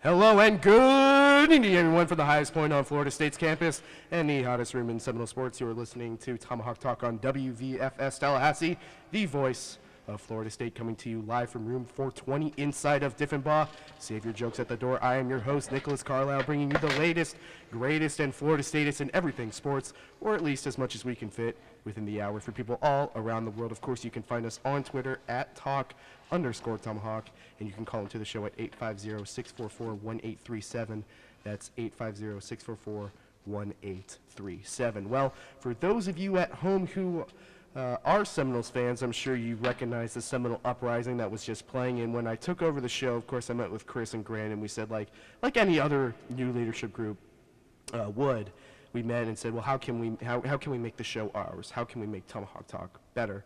Hello and good evening, everyone, from the highest point on Florida State's campus and the hottest room in Seminole sports. You are listening to Tomahawk Talk on WVFS Tallahassee, the voice of Florida State, coming to you live from room 420 inside of Diffenbaugh. Save your jokes at the door. I am your host, Nicholas Carlisle, bringing you the latest, greatest, and Florida Statist in everything sports, or at least as much as we can fit within the hour for people all around the world. Of course, you can find us on Twitter at @talk_Tomahawk, and you can call into the show at 850-644-1837. That's 850-644-1837. Well, for those of you at home who are Seminoles fans, I'm sure you recognize the Seminole Uprising that was just playing. And when I took over the show, of course, I met with Chris and Grant, and we said, like any other new leadership group would, we met and said, well, how can we make the show ours? How can we make Tomahawk Talk better?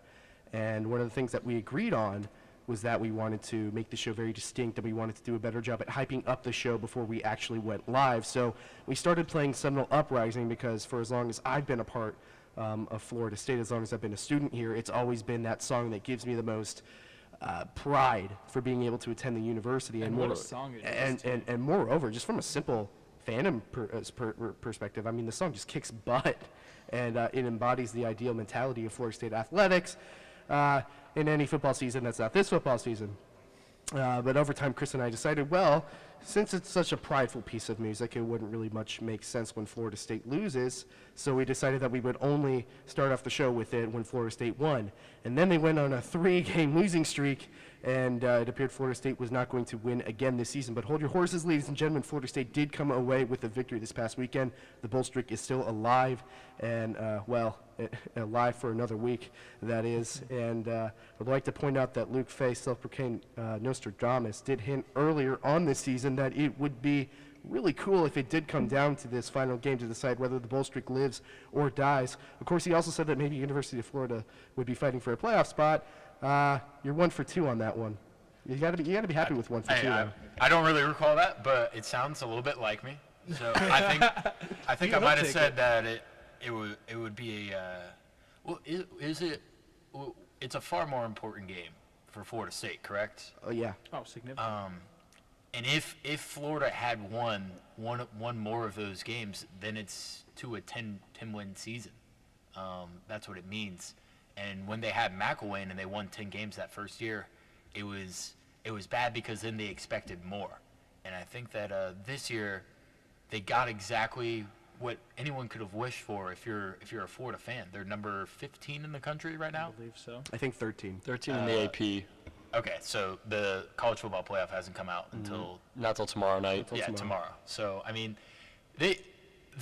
And one of the things that we agreed on was that we wanted to make the show very distinct, and we wanted to do a better job at hyping up the show before we actually went live. So we started playing Seminole Uprising because for as long as I've been a part of Florida State, as long as I've been a student here, it's always been that song that gives me the most pride for being able to attend the university. And what a song it is. And moreover, just from a simple fandom perspective, I mean, the song just kicks butt, and it embodies the ideal mentality of Florida State athletics in any football season that's not this football season. But over time, Chris and I decided, well, since it's such a prideful piece of music, it wouldn't really much make sense when Florida State loses. So we decided that we would only start off the show with it when Florida State won. And then they went on a 3-game losing streak, and it appeared Florida State was not going to win again this season. But hold your horses, ladies and gentlemen. Florida State did come away with a victory this past weekend. The bull streak is still alive, and, alive for another week, that is. And I'd like to point out that Luke Fay, self-proclaimed Nostradamus, did hint earlier on this season that it would be really cool if it did come down to this final game to decide whether the bull streak lives or dies. Of course, he also said that maybe University of Florida would be fighting for a playoff spot. You're 1 for 2 on that one. You got to be happy with 1 for 2. I don't really recall that, but it sounds a little bit like me. So I think I might have said that it would be it's a far more important game for Florida State, correct? Oh yeah. Oh, significant. And if Florida had won more of those games, then it's to a 10-win season. That's what it means. And when they had McElwain and they won 10 games that first year, it was bad because then they expected more. And I think that this year they got exactly what anyone could have wished for if you're a Florida fan. They're number 15 in the country right now. I believe so. I think 13. 13 in the AP. Okay, so the college football playoff hasn't come out until Not till tomorrow night. tomorrow. So I mean, they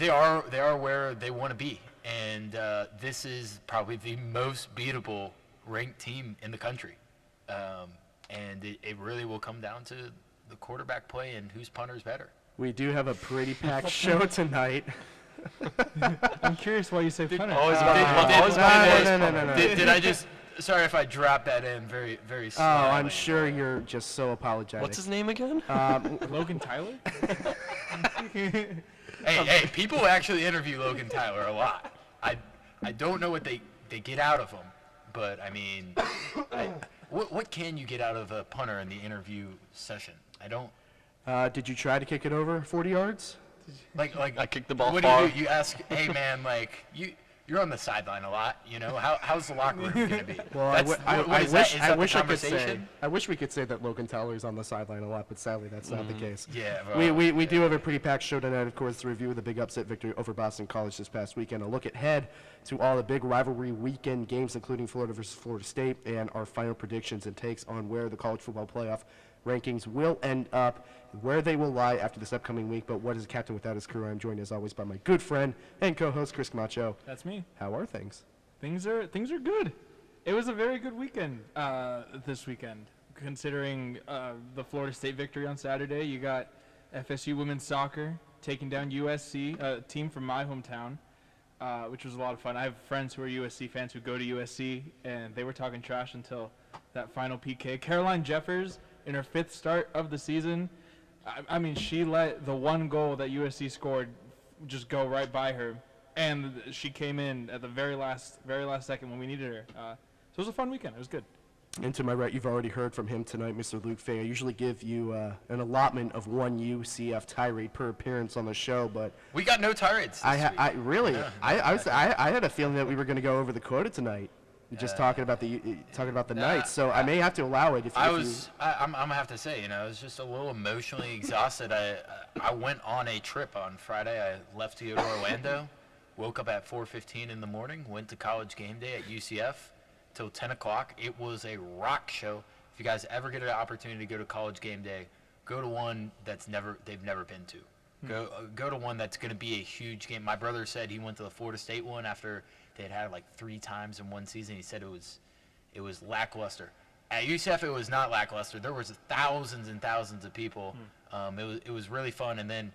are where they want to be, and this is probably the most beatable ranked team in the country, and it really will come down to the quarterback play and whose punter is better. We do have a pretty packed show tonight. I'm curious why you say punter. Always about no. Did I just? Sorry if I dropped that in very Oh, slowly. I'm sure you're just so apologetic. What's his name again? Logan Tyler? Hey, people actually interview Logan Tyler a lot. I don't know what they get out of him, but I mean, what can you get out of a punter in the interview session? I don't. Did you try to kick it over 40 yards? Like I kicked the ball what far. do you do? You ask, hey man, like you're on the sideline a lot, you know. How's the locker room gonna be? Well, I wish we could say that Logan Tyler is on the sideline a lot, but sadly that's not the case. Yeah. We do have a pretty packed show tonight, of course, to review the big upset victory over Boston College this past weekend. A look ahead to all the big rivalry weekend games, including Florida versus Florida State, and our final predictions and takes on where the college football playoff rankings will end up, where they will lie after this upcoming week. But what is a captain without his crew? I'm joined as always by my good friend and co-host Chris Camacho. That's me. How are things? Things are good. It was a very good weekend this weekend, considering the Florida State victory on Saturday. You got FSU women's soccer taking down USC, a team from my hometown, which was a lot of fun. I have friends who are USC fans who go to USC, and they were talking trash until that final PK. Caroline Jeffers, in her 5th start of the season, I mean, she let the one goal that USC scored just go right by her, and she came in at the very last second when we needed her. So it was a fun weekend. It was good. And to my right, you've already heard from him tonight, Mr. Luke Fay. I usually give you an allotment of one UCF tirade per appearance on the show, but we got no tirades. I had a feeling that we were going to go over the quota tonight, just talking about the Knights. So I may have to allow it. I'm gonna have to say, I was just a little emotionally exhausted. I went on a trip on Friday. I left to go to Orlando, woke up at 4:15 in the morning, went to college game day at UCF till 10 o'clock. It was a rock show. If you guys ever get an opportunity to go to college game day, go to one they've never been to. Go to one that's going to be a huge game. My brother said he went to the Florida State one after they had like 3 times in one season. He said it was lackluster. At UCF, it was not lackluster. There was thousands and thousands of people. It was really fun, and then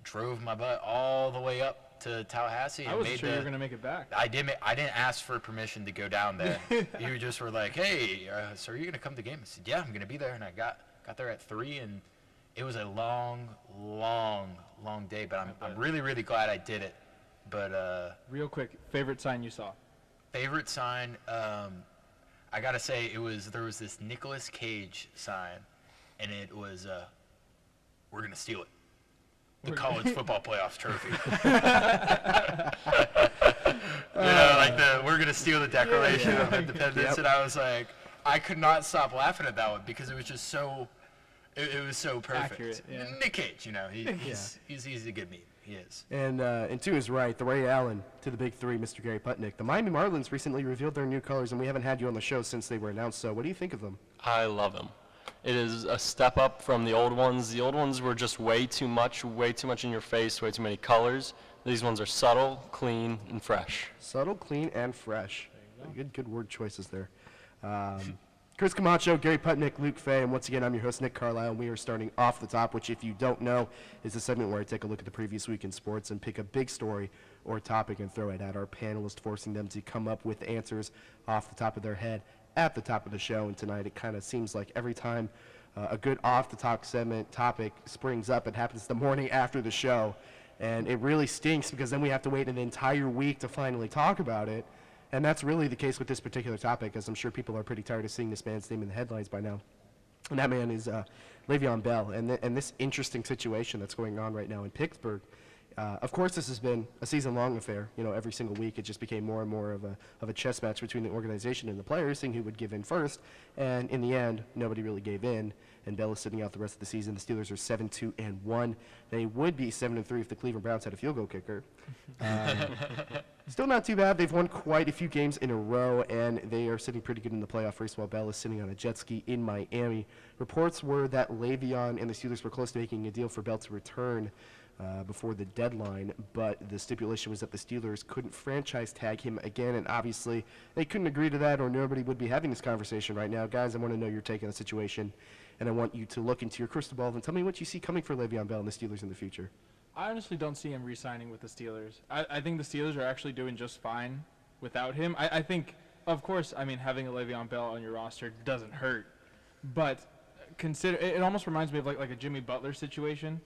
drove my butt all the way up to Tallahassee. I wasn't sure you were gonna make it back. I didn't ask for permission to go down there. You just were like, "Hey, so are you gonna come to the game?" I said, "Yeah, I'm gonna be there." And I got there at 3, and it was a long day. But I'm really, really glad I did it. But real quick, favorite sign you saw? Favorite sign, I gotta say there was this Nicolas Cage sign, and it was we're gonna steal it. The college football playoffs trophy. We're gonna steal the Declaration of Independence, and I was like, I could not stop laughing at that one because it was just so, it was so perfect. Accurate, yeah. Nick Cage, he's a good meme. He is. And to his right, the Ray Allen to the big 3, Mr. Gary Putnick. The Miami Marlins recently revealed their new colors, and we haven't had you on the show since they were announced. So what do you think of them? I love him. It is a step up from the old ones. The old ones were just way too much in your face, way too many colors. These ones are subtle, clean, and fresh. Subtle, clean, and fresh. Good word choices there. Chris Camacho, Gary Putnick, Luke Fay, and once again, I'm your host, Nick Carlisle, and we are starting off the top, which, if you don't know, is a segment where I take a look at the previous week in sports and pick a big story or topic and throw it at our panelists, forcing them to come up with answers off the top of their head at the top of the show. And tonight, it kind of seems like every time a good off-the-top segment topic springs up, it happens the morning after the show, and it really stinks because then we have to wait an entire week to finally talk about it. And that's really the case with this particular topic, as I'm sure people are pretty tired of seeing this man's name in the headlines by now. And that man is Le'Veon Bell, and this interesting situation that's going on right now in Pittsburgh. Of course, this has been a season-long affair. Every single week it just became more and more of a chess match between the organization and the players, seeing who would give in first. And in the end, nobody really gave in. And Bell is sitting out the rest of the season. The Steelers are 7-2-1. They would be 7-3 if the Cleveland Browns had a field goal kicker. Still not too bad. They've won quite a few games in a row, and they are sitting pretty good in the playoff race while Bell is sitting on a jet ski in Miami. Reports were that Le'Veon and the Steelers were close to making a deal for Bell to return before the deadline, but the stipulation was that the Steelers couldn't franchise tag him again, and obviously they couldn't agree to that or nobody would be having this conversation right now. Guys, I want to know your take on the situation, and I want you to look into your crystal ball and tell me what you see coming for Le'Veon Bell and the Steelers in the future. I honestly don't see him re-signing with the Steelers. I think the Steelers are actually doing just fine without him. I think, of course, having a Le'Veon Bell on your roster doesn't hurt, but it almost reminds me of like a Jimmy Butler situation,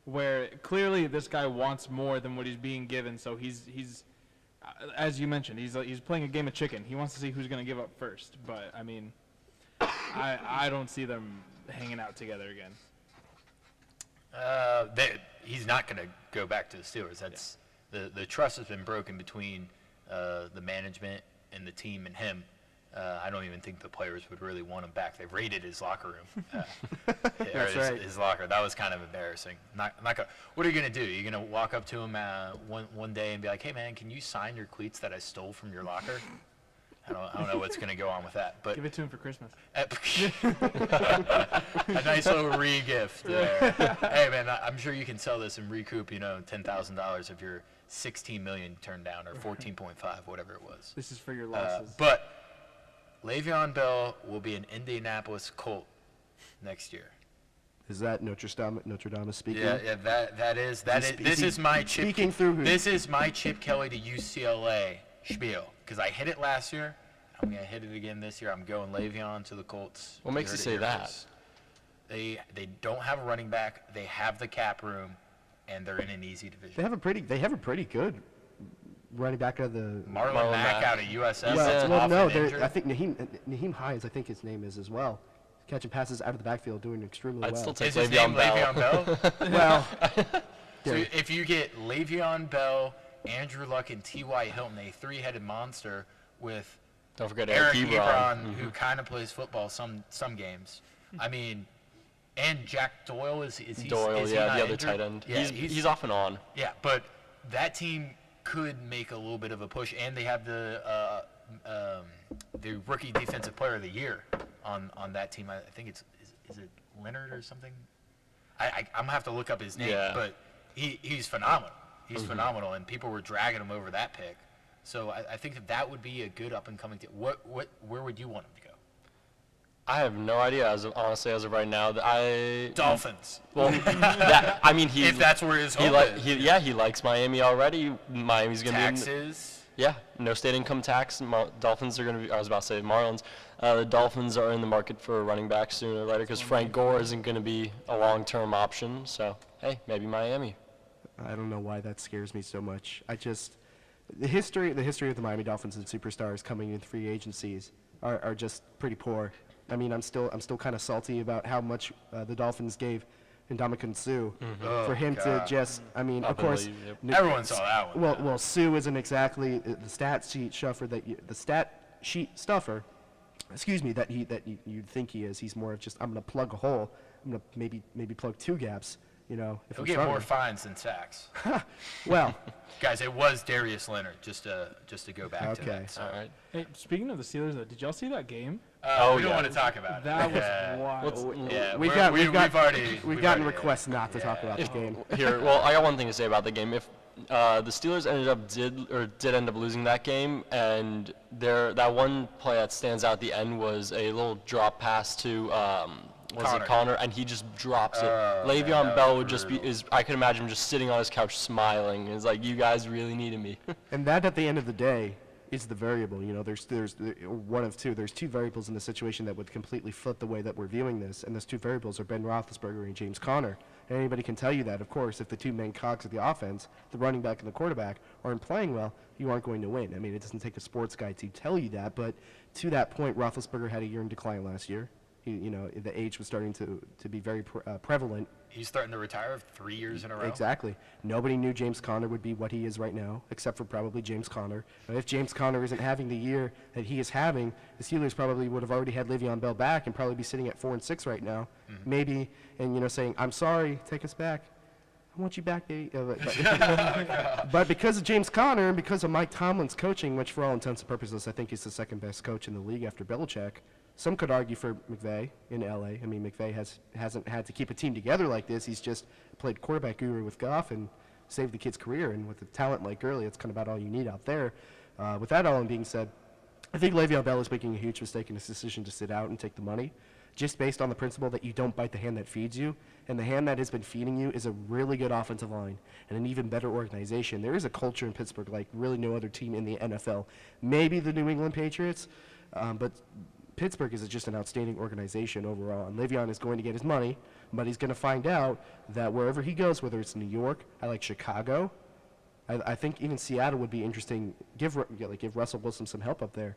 where clearly this guy wants more than what he's being given. So he's as you mentioned, he's playing a game of chicken. He wants to see who's going to give up first. But I don't see them hanging out together again. He's not going to go back to the Steelers. That's the trust has been broken between the management and the team and him. I don't even think the players would really want him back. They raided his locker room. That's right. His locker. That was kind of embarrassing. Not gonna, what are you going to do? You're going to walk up to him one day and be like, hey, man, can you sign your cleats that I stole from your locker? I don't know what's going to go on with that. But give it to him for Christmas. A nice little re-gift there. Hey, man, I'm sure you can sell this and recoup, $10,000 of your $16 million turned down, or 14.5, whatever it was. This is for your losses. But Le'Veon Bell will be an Indianapolis Colt next year. Is that Notre Dame speaking? Yeah, that is. This is my Chip. Speaking through who? This is my Chip Kelly to UCLA spiel, because I hit it last year. I'm gonna hit it again this year. I'm going Le'Veon to the Colts. What makes you say that? They don't have a running back. They have the cap room, and they're in an easy division. They have a pretty good running back out of the Marlon Mack out of USF. Well, no, I think Naheem Hines, I think his name is as well, catching passes out of the backfield, doing extremely well. I'd still take Is his name Le'Veon Bell? Well, So if you get Le'Veon Bell, Andrew Luck, and T.Y. Hilton, a three-headed monster with Don't forget Eric Ebron. Ebron, who kind of plays football some games. And Jack Doyle, is he Doyle, is he yeah, not the other injured? tight end. Yeah, He's off and on. Yeah, but that team could make a little bit of a push, and they have the rookie defensive player of the year on that team. I think is it Leonard or something? I'm gonna have to look up his name, but he's phenomenal. He's phenomenal, and people were dragging him over that pick. So I think that would be a good up and coming team. Where would you want him to go? I have no idea, honestly, as of right now. Dolphins. Well, If that's where his home is. He likes Miami already. Miami's going to be Taxes. no state income tax. Dolphins are going to be, I was about to say Marlins. The Dolphins are in the market for a running back sooner or later because Frank Gore isn't going to be a long-term option. So, hey, maybe Miami. I don't know why that scares me so much. The history of the Miami Dolphins and superstars coming in free agencies are just pretty poor. I'm still kind of salty about how much the Dolphins gave Ndamukong Suh for him to just. Of course, Everyone saw that one. Well, Suh isn't exactly the stat sheet stuffer. Excuse me, that you'd think he is. He's more of just I'm going to plug a hole. I'm going to maybe plug two gaps. If He'll I'm get struggling. more fines than sacks. Well, Guys, it was Darius Leonard, just to go back to Okay. that. So. All right. Hey, speaking of the Steelers, though, did y'all see that game? We don't want to talk about That it. was wild. Yeah, we've we've gotten already- requests not to talk about this game. Here, well, I got one thing to say about the game. If the Steelers did end up losing that game, and that one play that stands out at the end was a little drop pass to Connor, and he just drops it. Le'Veon Bell would just I could imagine him just sitting on his couch smiling. It's like, you guys really needed me. And that, at the end of the day, is the variable. There's one of two. There's two variables in the situation that would completely flip the way that we're viewing this, and those two variables are Ben Roethlisberger and James Conner. And anybody can tell you that, of course, if the two main cogs of the offense, the running back and the quarterback, aren't playing well, you aren't going to win. It doesn't take a sports guy to tell you that, but to that point, Roethlisberger had a year in decline last year. The age was starting to be very prevalent He's threatened to retire 3 years in a row. Exactly. Nobody knew James Conner would be what he is right now, except for probably James Conner. And if James Conner isn't having the year that he is having, the Steelers probably would have already had Le'Veon Bell back and probably be sitting at 4-6 right now. Maybe, and saying, "I'm sorry, take us back. I want you back, baby." But because of James Conner and because of Mike Tomlin's coaching, which for all intents and purposes I think is the second best coach in the league after Belichick, some could argue for McVay in LA. I mean, McVay hasn't had to keep a team together like this. He's just played quarterback guru with Goff and saved the kid's career. And with a talent like Gurley, it's kind of about all you need out there. With that all being said, I think Le'Veon Bell is making a huge mistake in his decision to sit out and take the money, just based on the principle that you don't bite the hand that feeds you. And the hand that has been feeding you is a really good offensive line and an even better organization. There is a culture in Pittsburgh like really no other team in the NFL. Maybe the New England Patriots, but Pittsburgh is just an outstanding organization overall, and Le'Veon is going to get his money, but he's going to find out that wherever he goes, whether it's New York, I like Chicago, I think even Seattle would be interesting. Give Russell Wilson some help up there.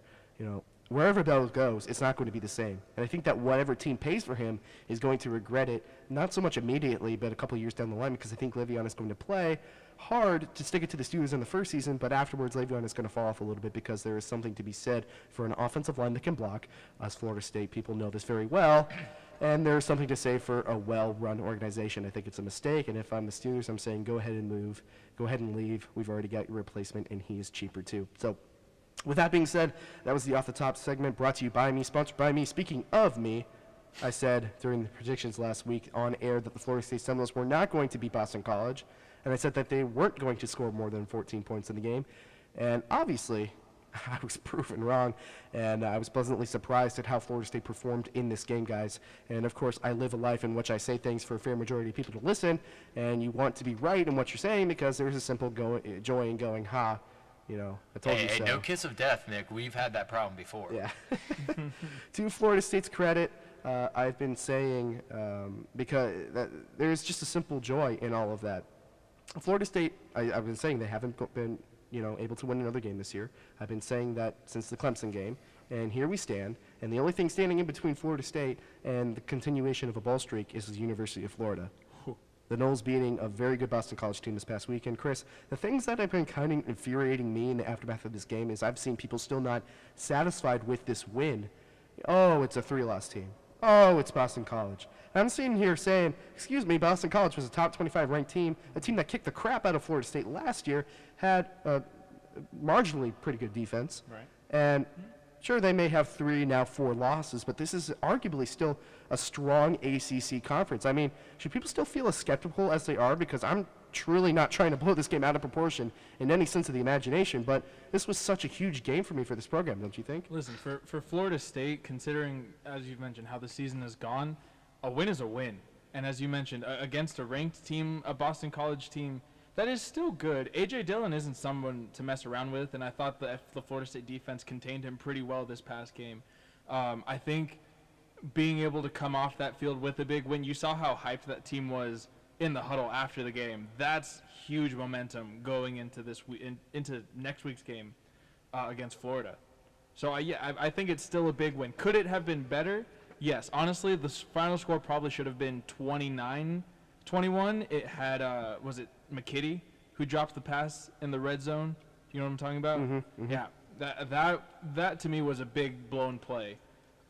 Wherever Bell goes, it's not going to be the same. And I think that whatever team pays for him is going to regret it, not so much immediately, but a couple of years down the line, because I think Le'Veon is going to play hard to stick it to the Steelers in the first season, but afterwards Le'Veon is going to fall off a little bit because there is something to be said for an offensive line that can block. Us Florida State people know this very well, and there's something to say for a well-run organization. I think it's a mistake, and if I'm the Steelers, I'm saying go ahead and move, go ahead and leave. We've already got your replacement, and he is cheaper too. So with that being said, that was the Off the Top segment brought to you by me, sponsored by me. Speaking of me, I said during the predictions last week on air that the Florida State Seminoles were not going to beat Boston College, and I said that they weren't going to score more than 14 points in the game. And obviously, I was proven wrong, and I was pleasantly surprised at how Florida State performed in this game, guys. And, of course, I live a life in which I say things for a fair majority of people to listen, and you want to be right in what you're saying because there's a simple joy in going, ha, I told you so. Hey, no kiss of death, Nick. We've had that problem before. Yeah. To Florida State's credit, I've been saying because there's just a simple joy in all of that. Florida State, I've been saying they haven't been, able to win another game this year. I've been saying that since the Clemson game, and here we stand. And the only thing standing in between Florida State and the continuation of a ball streak is the University of Florida. The Noles beating a very good Boston College team this past weekend. Chris, the things that have been kind of infuriating me in the aftermath of this game is I've seen people still not satisfied with this win. Oh, it's a 3-loss team. Oh, it's Boston College. I'm sitting here saying, excuse me, Boston College was a top 25 ranked team, a team that kicked the crap out of Florida State last year, had a marginally pretty good defense. Right. And sure, they may have 3, now 4 losses, but this is arguably still a strong ACC conference. I mean, should people still feel as skeptical as they are? Because I'm truly not trying to blow this game out of proportion in any sense of the imagination, but this was such a huge game for me for this program, don't you think? Listen, for Florida State, considering, as you've mentioned, how the season has gone, a win is a win. And as you mentioned, against a ranked team, a Boston College team, that is still good. A.J. Dillon isn't someone to mess around with, and I thought the Florida State defense contained him pretty well this past game. I think being able to come off that field with a big win, you saw how hyped that team was in the huddle after the game. That's huge momentum going into into next week's game against Florida. So I think it's still a big win. Could it have been better? Yes. Honestly, the final score probably should have been 29-21. It had was it McKitty who dropped the pass in the red zone? You know what I'm talking about? Mm-hmm. Yeah. That to me was a big blown play.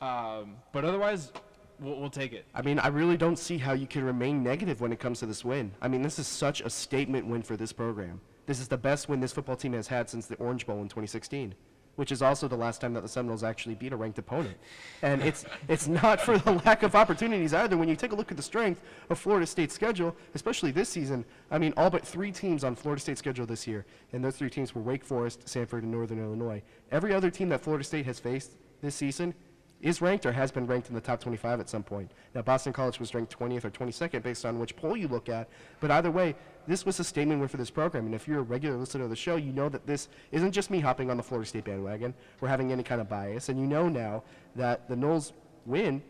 But otherwise, we'll take it. I mean, I really don't see how you can remain negative when it comes to this win. I mean, this is such a statement win for this program. This is the best win this football team has had since the Orange Bowl in 2016, which is also the last time that the Seminoles actually beat a ranked opponent. And it's not for the lack of opportunities either. When you take a look at the strength of Florida State's schedule, especially this season, I mean, all but 3 teams on Florida State's schedule this year, and those 3 teams were Wake Forest, Sanford, and Northern Illinois. Every other team that Florida State has faced this season is ranked or has been ranked in the top 25 at some point. Now, Boston College was ranked 20th or 22nd based on which poll you look at, but either way, this was a statement win for this program, and if you're a regular listener of the show, you know that this isn't just me hopping on the Florida State bandwagon or having any kind of bias, and you know now that the Noles win,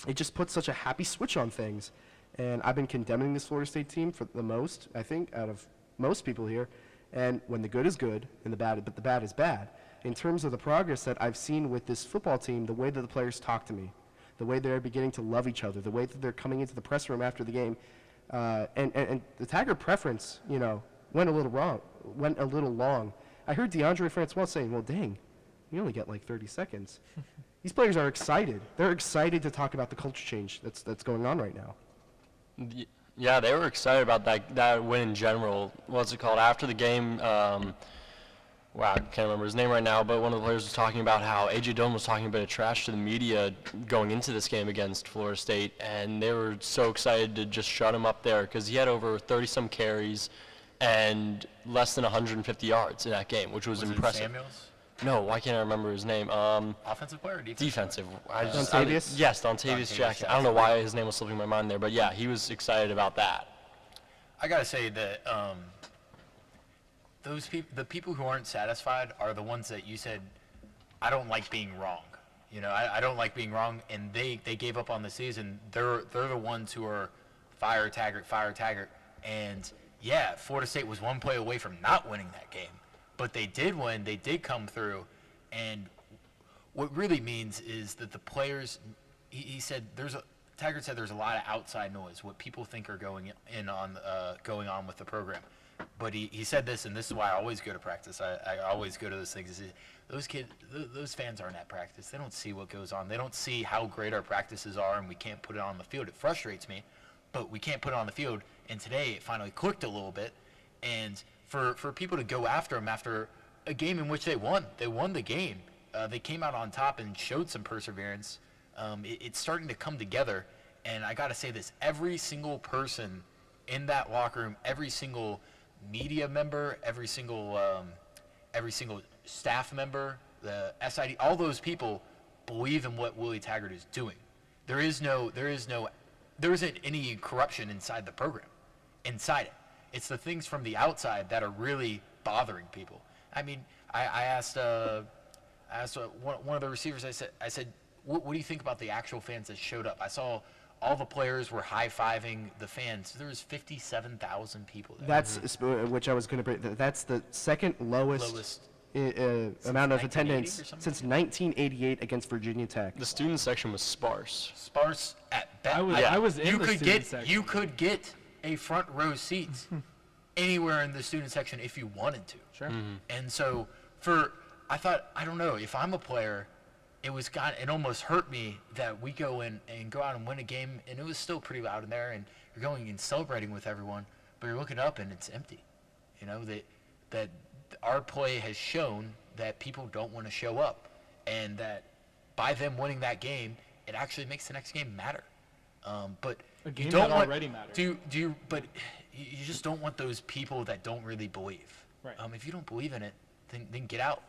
it just puts such a happy switch on things, and I've been condemning this Florida State team for the most, I think, out of most people here, and when the good is good and the bad is bad. In terms of the progress that I've seen with this football team, the way that the players talk to me, the way they're beginning to love each other, the way that they're coming into the press room after the game, And the Taggart preference, went a little long. I heard DeAndre Francois saying, well, dang, we only get like 30 seconds. These players are excited. They're excited to talk about the culture change that's going on right now. Yeah, they were excited about that win in general. What's it called? After the game, wow, I can't remember his name right now, but one of the players was talking about how A.J. Dillon was talking a bit of trash to the media going into this game against Florida State, and they were so excited to just shut him up there because he had over 30-some carries and less than 150 yards in that game, which was impressive. It Samuels? No, why can't I remember his name? Offensive player or defensive? Dontavius? Yes, Dontavius Jackson. I don't know why his name was slipping my mind there, but yeah, he was excited about that. I gotta say that the people who aren't satisfied are the ones that you said, I don't like being wrong. I don't like being wrong, and they gave up on the season. They're the ones who are fire Taggart, and yeah, Florida State was one play away from not winning that game, but they did win. They did come through, and what really means is that the players. He said Taggart said there's a lot of outside noise, what people think are going on with the program. But he said this, and this is why I always go to practice. I always go to those things. Those fans aren't at practice. They don't see what goes on. They don't see how great our practices are, and we can't put it on the field. It frustrates me, but we can't put it on the field. And today it finally clicked a little bit. And for people to go after them after a game in which they won the game. They came out on top and showed some perseverance. It's starting to come together. And I got to say this, every single person in that locker room, every single media member, every single staff member, the SID, all those people believe in what Willie Taggart is doing. There isn't any corruption inside the program, inside it. It's the things from the outside that are really bothering people. I mean, I asked one of the receivers. I said, what do you think about the actual fans that showed up? I saw all the players were high-fiving the fans. There was 57,000 people there. That's which I was going to bring. That's the second lowest amount of attendance since 1988 against Virginia Tech. The student section was sparse. Sparse at best. I was in the student section. You could get a front row seat anywhere in the student section if you wanted to. Sure. Mm-hmm. And so I thought, I don't know, if I'm a player, it almost hurt me that we go in and go out and win a game, and it was still pretty loud in there, and you're going and celebrating with everyone, but you're looking up and it's empty. That our play has shown that people don't want to show up, and that by them winning that game, it actually makes the next game matter. But A game you don't that want, already matters. But you just don't want those people that don't really believe. Right. If you don't believe in it, then get out.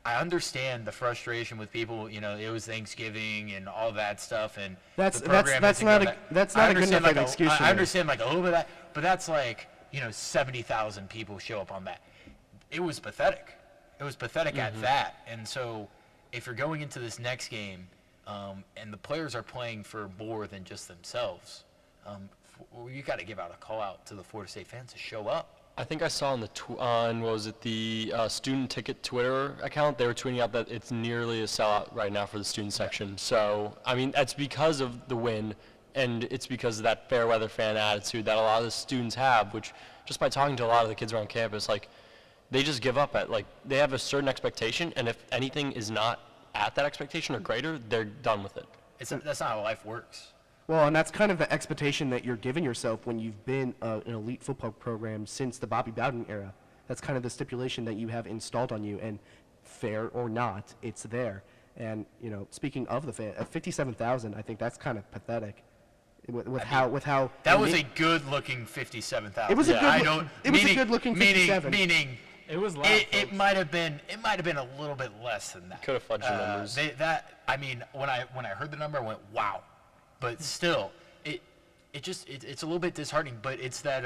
I understand the frustration with people. It was Thanksgiving and all that stuff, and That's the program not isn't a gonna- that's I not a good understand enough excuse. I understand like a little bit of that, but that's like 70,000 people show up on that. It was pathetic. It was pathetic at that. And so, if you're going into this next game, and the players are playing for more than just themselves, you got to give out a call out to the Florida State fans to show up. I think I saw on the student ticket Twitter account, they were tweeting out that it's nearly a sellout right now for the student section. So, I mean, that's because of the win, and it's because of that fair weather fan attitude that a lot of the students have, which just by talking to a lot of the kids around campus, like, they just give up they have a certain expectation, and if anything is not at that expectation or greater, they're done with it. That's not how life works. Well, and that's kind of the expectation that you're giving yourself when you've been an elite football program since the Bobby Bowden era. That's kind of the stipulation that you have installed on you, and fair or not, it's there. And speaking of the fan, 57,000, I think that's kind of pathetic. With how that was a good-looking 57,000. It was a Yeah, good. It was a good-looking 57. Meaning, It was loud. it might have been a little bit less than that. Could have fudged the numbers. When I heard the number, I went wow, but still, it's a little bit disheartening. But it's that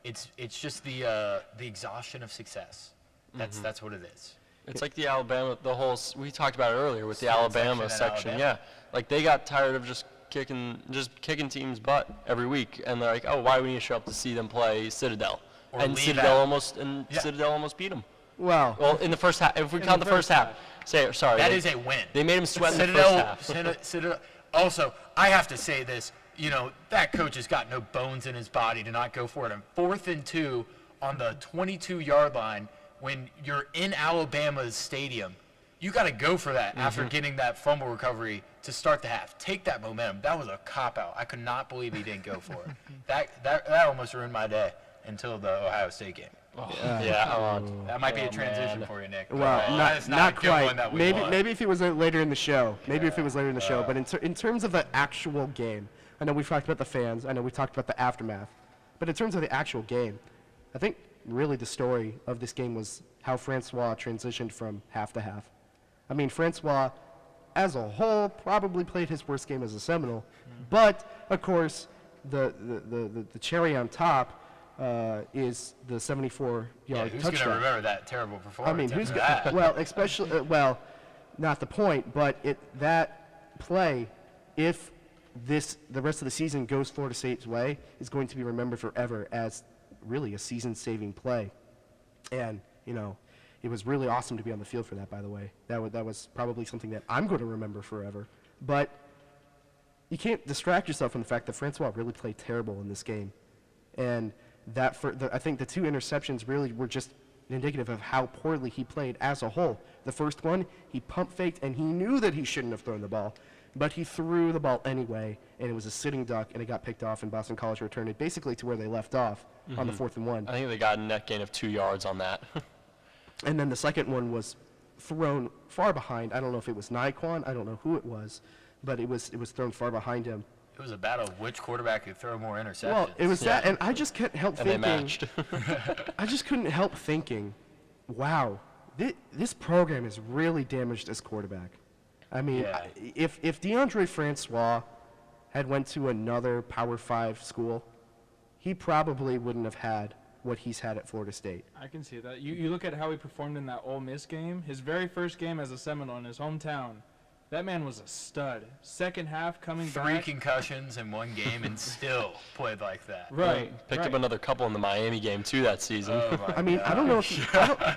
it's just the exhaustion of success. That's what it is. It's like the Alabama, we talked about it earlier with the Student Alabama section at section. Alabama. Yeah, like they got tired of just kicking teams' butt every week, and they're like, oh, why do we need to show up to see them play Citadel? Or And leave Citadel out. Citadel almost beat them. Well, In the first half, if we In count the the first first half, sorry. That they- is a win. They made them sweat in the first half. Citadel. Also, I have to say this. that coach has got no bones in his body to not go for it on 4th and 2 on the 22-yard line when you're in Alabama's stadium. You got to go for that after getting that fumble recovery to start the half. Take that momentum. That was a cop-out. I could not believe he didn't go for it. That almost ruined my day until the Ohio State game. That might be a transition for you, Nick. Well, That's not a good one quite. that we Maybe won. maybe if it was later in the show. Maybe if it was later in the show. But in terms of the actual game, I know we've talked about the fans. I know we talked about the aftermath. But in terms of the actual game, I think really the story of this game was how Francois transitioned from half to half. I mean, Francois, as a whole, probably played his worst game as a Seminole. But, of course, the cherry on top is the 74-yard who's touchdown. going to remember that terrible performance? I mean, who's after that? well, especially not the point, but that play, if the rest of the season goes Florida State's way, is going to be remembered forever as really a season-saving play. And it was really awesome to be on the field for that. By the way, that was probably something that I'm going to remember forever. But you can't distract yourself from the fact that Francois really played terrible in this game, and I think the 2 interceptions really were just indicative of how poorly he played as a whole. The first one, he pump faked, and he knew that he shouldn't have thrown the ball, but he threw the ball anyway, and it was a sitting duck, and it got picked off, and Boston College returned it basically to where they left off on the 4th and 1. I think they got a net gain of 2 yards on that. And then the second one was thrown far behind. I don't know if it was Naquan. I don't know who it was, but it was thrown far behind him. It was a battle of which quarterback could throw more interceptions. Well, it was that, and I just couldn't help And they thinking. matched. I just couldn't help thinking, wow, this program is really damaged as quarterback. I mean, Yeah. if DeAndre Francois had went to another Power 5 school, he probably wouldn't have had what he's had at Florida State. I can see that. You look at how he performed in that Ole Miss game. His very first game as a Seminole in his hometown. That man was a stud. Second half coming 3 back. concussions in one game and still played like that. Right. Picked right. up another couple in the Miami game too that season. Oh my I mean, God.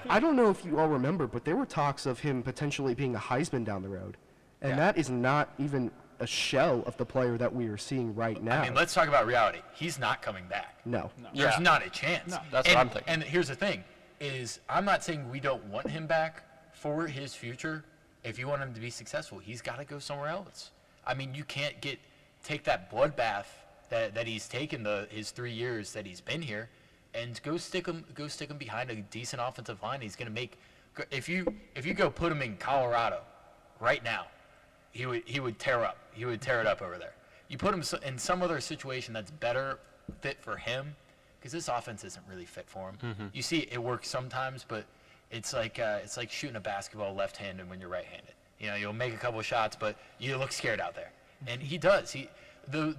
I don't know if you all remember, but there were talks of him potentially being a Heisman down the road, and that is not even a shell of the player that we are seeing right now. I mean, let's talk about reality. He's not coming back. No. There's Yeah. not a chance. No. That's what I'm thinking. And here's the thing, is I'm not saying we don't want him back for his future. If you want him to be successful, he's got to go somewhere else. I mean, you can't take that bloodbath that he's taken his 3 years that he's been here, and go stick him behind a decent offensive line. He's gonna make. If you go put him in Colorado, right now, he would tear up. He would tear it up over there. You put him in some other situation that's better fit for him, because this offense isn't really fit for him. Mm-hmm. You see, it works sometimes, but it's like shooting a basketball left-handed when you're right-handed. You'll make a couple of shots, but you look scared out there. And he does.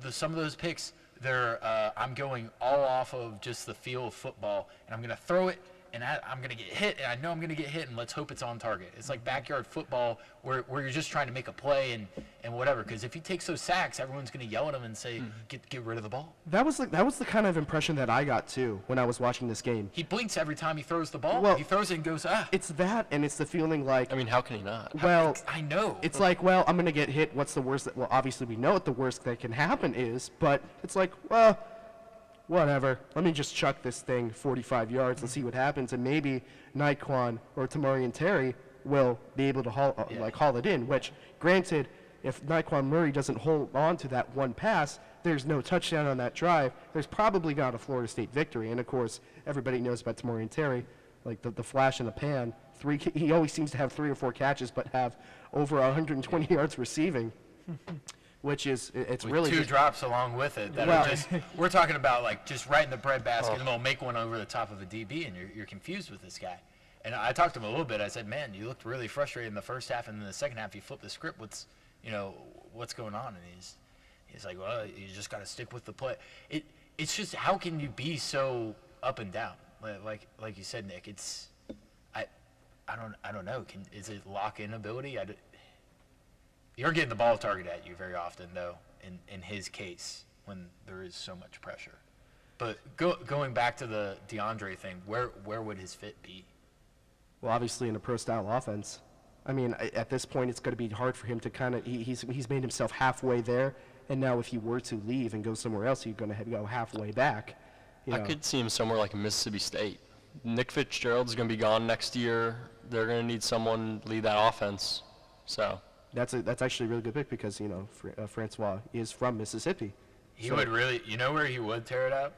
Some of those picks, I'm going all off of just the feel of football, and I'm going to throw it, and I'm going to get hit, and I know I'm going to get hit, and let's hope it's on target. It's like backyard football where you're just trying to make a play and whatever. Because if he takes those sacks, everyone's going to yell at him and say, get rid of the ball. That was the kind of impression that I got too when I was watching this game. He blinks every time he throws the ball. Well, he throws it and goes, It's that, and it's the feeling like, I mean, how can he not? well, I know. it's like, well, I'm going to get hit. What's the worst? Well, obviously we know what the worst that can happen is, but it's like, well, whatever. Let me just chuck this thing 45 yards and see what happens, and maybe Naquan or Tamarian Terry will be able to haul it in, which, granted, if Naquan Murray doesn't hold on to that one pass, there's no touchdown on that drive. There's probably not a Florida State victory. And, of course, everybody knows about Tamarian Terry, like the flash in the pan. He always seems to have 3 or 4 catches but have over 120 yards receiving, which is it's with really 2 just, drops along with it that Well- are just we're talking about like just right in the breadbasket and they'll make one over the top of a DB and you're confused with this guy. And I talked to him a little bit. I said, "Man, you looked really frustrated in the first half, and in the second half you flipped the script. What's going on?" And he's like, "Well, you just got to stick with the play." It's just, how can you be so up and down? Like you said, Nick, I don't know. Is it lock-in ability? You're getting the ball targeted at you very often, though, in his case, when there is so much pressure. But going back to the DeAndre thing, where would his fit be? well, obviously in a pro-style offense. I mean, at this point, it's going to be hard for him to kind of. He's made himself halfway there, And now if he were to leave and go somewhere else, he's going to go halfway back. I could see him somewhere like Mississippi State. Nick Fitzgerald's going to be gone next year. They're going to need someone to lead that offense. So that's actually a really good pick because, Francois is from Mississippi. He would really, where he would tear it up?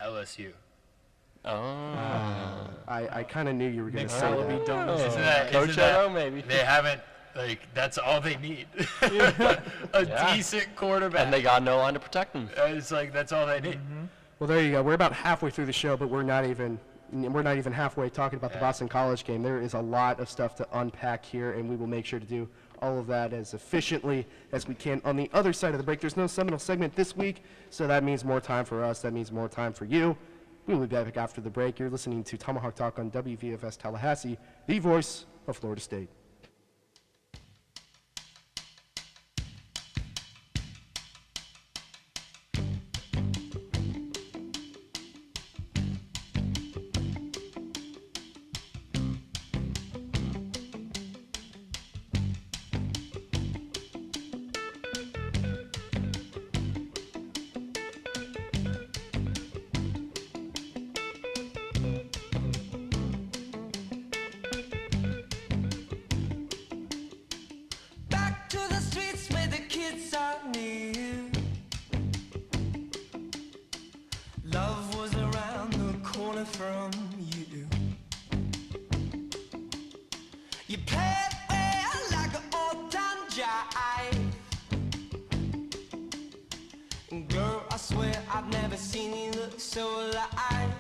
LSU. I kind of knew you were going to say Nick that. Isn't that, Coach Edo, maybe. They haven't, that's all they need. Decent quarterback. And they got no line to protect him. It's that's all they need. Well, there you go. We're about halfway through the show, but we're not even halfway talking about the Boston College game. There is a lot of stuff to unpack here, and we will make sure to do all of that as efficiently as we can. On the other side of the break, there's no Seminole segment this week, so that means more time for us. That means more time for you. We'll be back after the break. You're listening to Tomahawk Talk on WVFS Tallahassee, the voice of Florida State. From you, you play it well like an old-time jive. Girl, I swear I've never seen you look so alive.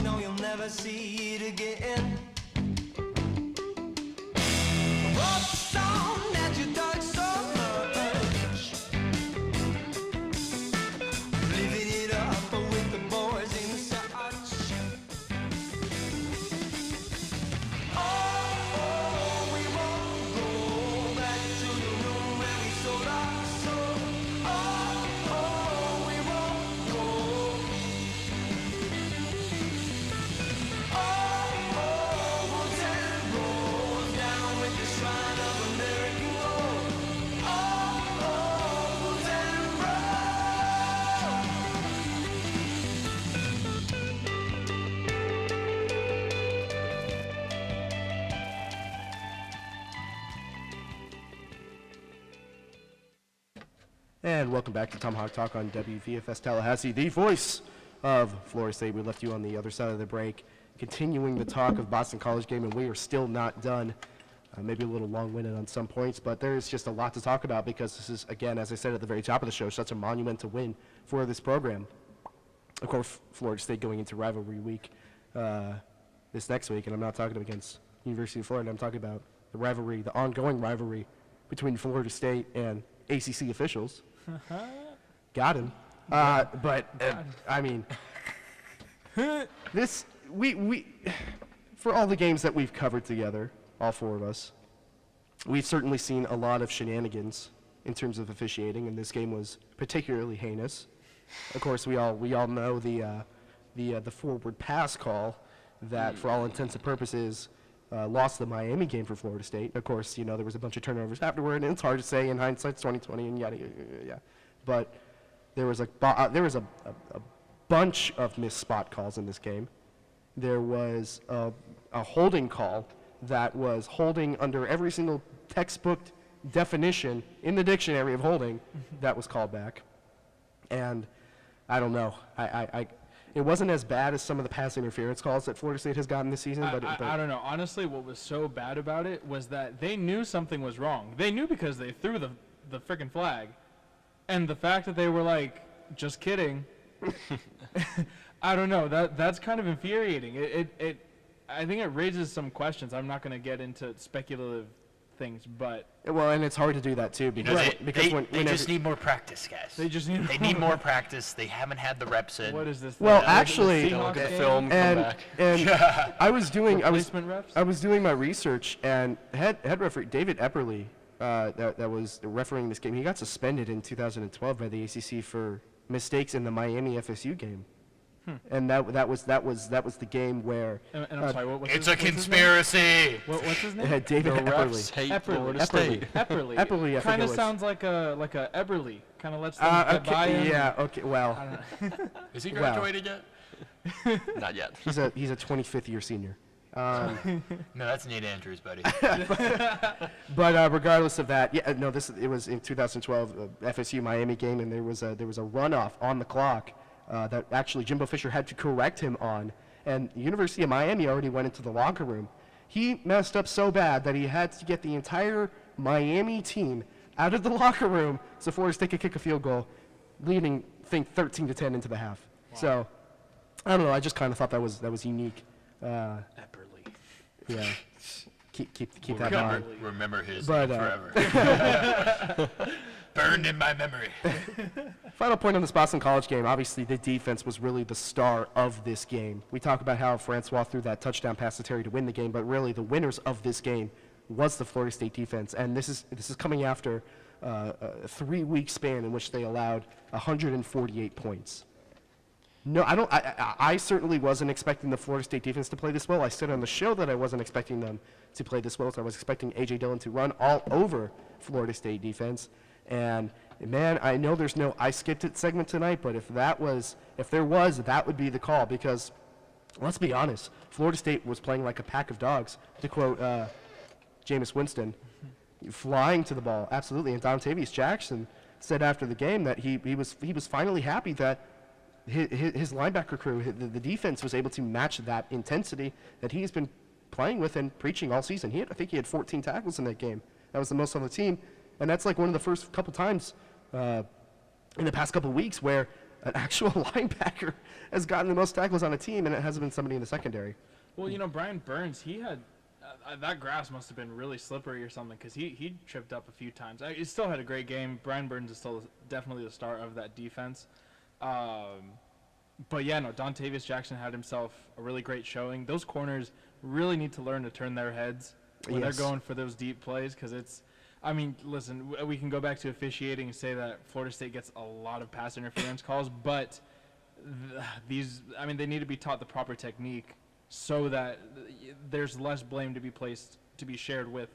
No, you'll never see it again. Wrote the song that you dug so much, living it up with the boys in such. Oh, we won't go back to the room where we sold our soul. Oh, we won't go. And welcome back to Tomahawk Talk on WVFS Tallahassee, the voice of Florida State. We left you on the other side of the break, continuing the talk of Boston College game, and we are still not done. Maybe a little long-winded on some points, but there's just a lot to talk about because this is, again, as I said at the very top of the show, such a monumental win for this program. Of course, Florida State going into rivalry week this next week, and I'm not talking against University of Florida. I'm talking about the rivalry, the ongoing rivalry between Florida State and ACC officials. Got him. I mean, this we for all the games that we've covered together, all four of us, we've certainly seen a lot of shenanigans in terms of officiating, and this game was particularly heinous. Of course, we all know the forward pass call that, for all intents and purposes, lost the Miami game for Florida State. Of course, there was a bunch of turnovers afterward, and it's hard to say in hindsight, it's 2020, and yada, yada, yada. But there was a bunch of missed spot calls in this game. There was a holding call that was holding under every single textbook definition in the dictionary of holding that was called back. And I don't know. It wasn't as bad as some of the pass interference calls that Florida State has gotten this season. But I don't know. Honestly, what was so bad about it was that they knew something was wrong. They knew because they threw the freaking flag. And the fact that they were like, just kidding, I don't know. That's kind of infuriating. I think it raises some questions. I'm not going to get into speculative things, but Well, and it's hard to do that too You know, because they whenever, just need more practice, guys. they just need. They need more practice. They haven't had the reps in. What is this? Well, the actually- Seahawks Look at the game? film, come and back. I was doing Replacement refs? I was doing my research, and head referee David Epperly, that was refereeing this game. He got suspended in 2012 by the ACC for mistakes in the Miami FSU game, and that was the game where And I'm sorry, what's It's his, a what's his name? conspiracy. What's his name? David The Epperly. refs hate Epperly. Florida State. Epperly. Epperly, I think Kind it of was. sounds like a Eberly. Kind of lets them get by him. yeah, okay, well, Is he Wow. graduated yet? Not yet. he's a 25th year senior. No, that's Nate Andrews, buddy. But regardless of that, yeah, no, it was in 2012 FSU Miami game, and there was a runoff on the clock that actually Jimbo Fisher had to correct him on, and the University of Miami already went into the locker room. He messed up so bad that he had to get the entire Miami team out of the locker room so Florida State could kick a field goal, leading I think 13-10 into the half. So I don't know. I just kind of thought that was unique. Epperly. Yeah. Keep that in mind. Remember his But, name forever. Burned in my memory. Final point on this Boston College game, obviously the defense was really the star of this game. We talk about how Francois threw that touchdown pass to Terry to win the game, but really the winners of this game was the Florida State defense, and this is coming after a 3-week span in which they allowed 148 points. No, I certainly wasn't expecting the Florida State defense to play this well. I said on the show that I wasn't expecting them to play this well, so I was expecting A.J. Dillon to run all over Florida State defense. And, man, I know there's no I skipped it segment tonight, but if there was, that would be the call because, let's be honest, Florida State was playing like a pack of dogs, to quote Jameis Winston, flying to the ball, absolutely. And Dontavius Jackson said after the game that he was finally happy that his linebacker crew, the defense, was able to match that intensity that he's been playing with and preaching all season. I think he had 14 tackles in that game. That was the most on the team. And that's like one of the first couple times in the past couple weeks where an actual linebacker has gotten the most tackles on a team, and it hasn't been somebody in the secondary. Well, Brian Burns, he had that grass must have been really slippery or something because he tripped up a few times. He still had a great game. Brian Burns is still definitely the star of that defense. But yeah, no, Dontavius Jackson had himself a really great showing. Those corners really need to learn to turn their heads when Yes. they're going for those deep plays because listen, we can go back to officiating and say that Florida State gets a lot of pass interference calls, but they need to be taught the proper technique so that there's less blame to be shared with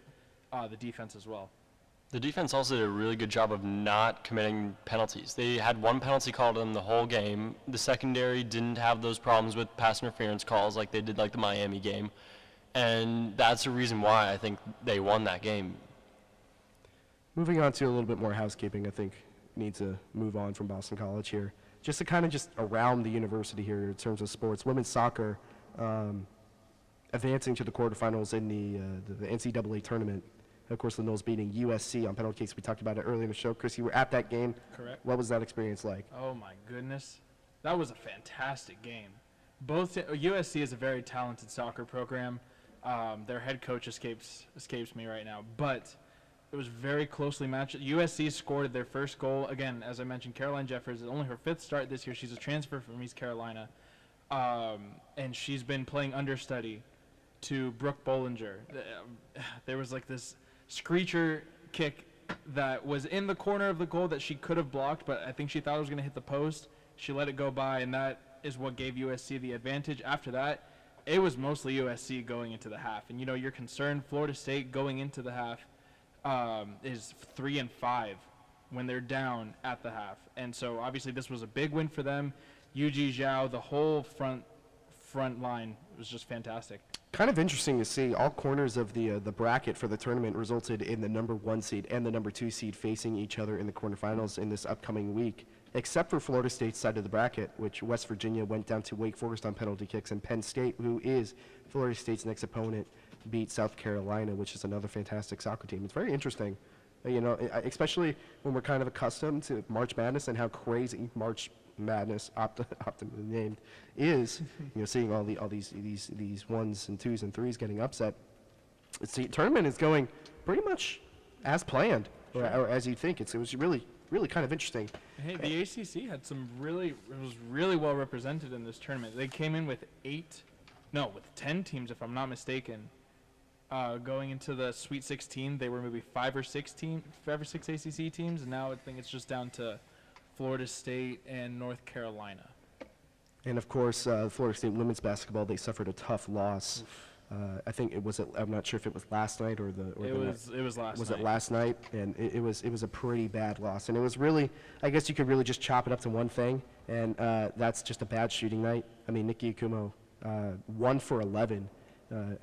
the defense as well. The defense also did a really good job of not committing penalties. They had one penalty called on the whole game. The secondary didn't have those problems with pass interference calls like they did like the Miami game. And that's the reason why I think they won that game. Moving on to a little bit more housekeeping, I think we need to move on from Boston College here. Just to kind of just around the university here in terms of sports. Women's soccer advancing to the quarterfinals in the NCAA tournament. Of course, the Noles beating USC on penalty kicks. We talked about it earlier in the show. Chris, you were at that game. Correct. What was that experience like? Oh my goodness, that was a fantastic game. USC is a very talented soccer program. Their head coach escapes me right now, but it was very closely matched. USC scored their first goal again. As I mentioned, Caroline Jeffers is only her 5th start this year. She's a transfer from East Carolina, and she's been playing understudy to Brooke Bollinger. There was like this screecher kick that was in the corner of the goal that she could have blocked, but I think she thought it was going to hit the post. She let it go by, and that is what gave USC the advantage. After that, it was mostly USC going into the half. And, you're concerned Florida State going into the half is 3-5 when they're down at the half. And so, obviously, this was a big win for them. Yuji Zhao, the whole front line was just fantastic. Kind of interesting to see all corners of the bracket for the tournament resulted in the number 1 seed and the number 2 seed facing each other in the quarterfinals in this upcoming week, except for Florida State's side of the bracket, which West Virginia went down to Wake Forest on penalty kicks, and Penn State, who is Florida State's next opponent, beat South Carolina, which is another fantastic soccer team. It's very interesting, especially when we're kind of accustomed to March Madness and how crazy March Madness, optimally named, is. Seeing all these 1s and 2s and 3s getting upset. The tournament is going pretty much as planned, or as you'd think. It was really kind of interesting. Hey, the ACC had was really well represented in this tournament. They came in with 10 teams, if I'm not mistaken. Going into the Sweet 16, they were maybe 5 or 6 ACC teams, and now I think it's just down to Florida State and North Carolina. And of course, Florida State women's basketball, they suffered a tough loss. I think I'm not sure if it was last night or It was last night. Was it last night? And it was a pretty bad loss. And it was really, I guess you could really just chop it up to one thing, and that's just a bad shooting night. I mean, Nikki Akumo, 1 for 11,